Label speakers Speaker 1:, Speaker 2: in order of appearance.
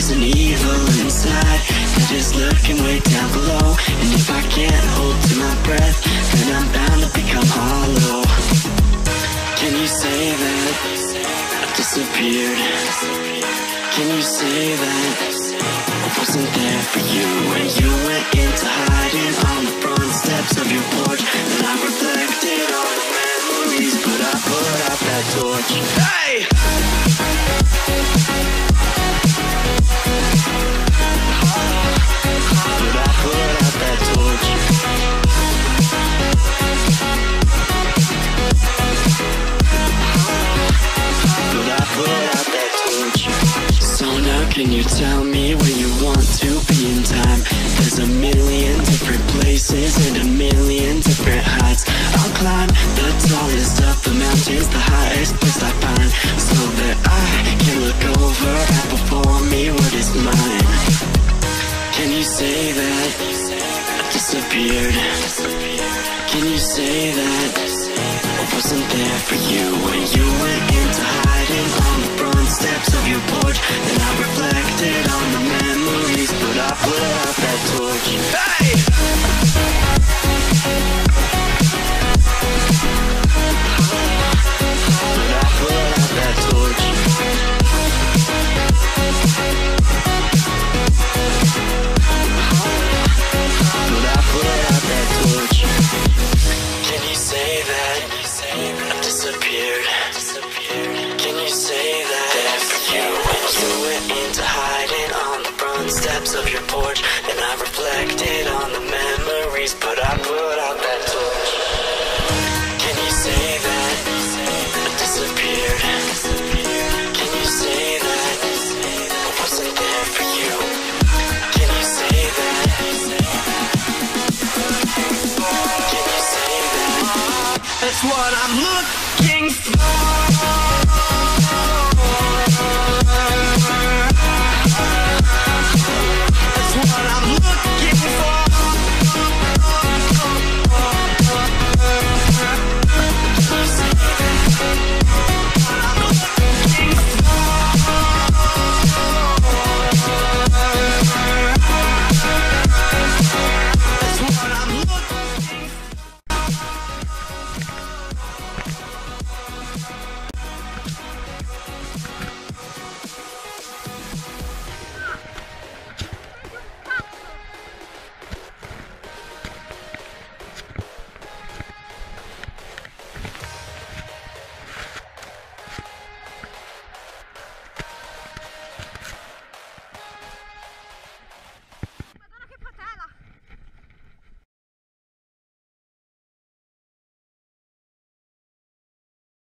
Speaker 1: there's an evil inside that is lurking way down below. And if I can't hold to my breath, then I'm bound to become hollow. Can you say that I disappeared? Can you say that I wasn't there for you when you went into hiding on the front steps of your porch? And I reflected on the memories, but I put out that torch. Hey! But I put out that torch. But I put out that torch. So now can you tell me where you want to be in time? There's a million different places and a million different heights. I'll climb the tallest of the mountains, the highest place I find, so that I can look over and before me what is mine. Can you say that I disappeared? Can you say that I wasn't there for you when you went into hiding on the front steps of your porch? And I reflected on the memories, but I put out that torch. Hey! But I put out that torch. But I put out that torch. Can you say that I disappeared? Can you say that for you when you went into hiding on the front steps of your porch? And I reflected on the memories, but I put out that torch. Can you say that I disappeared? Can you say that I wasn't there for you? Can you say that? Can you say that? That's what I'm looking for.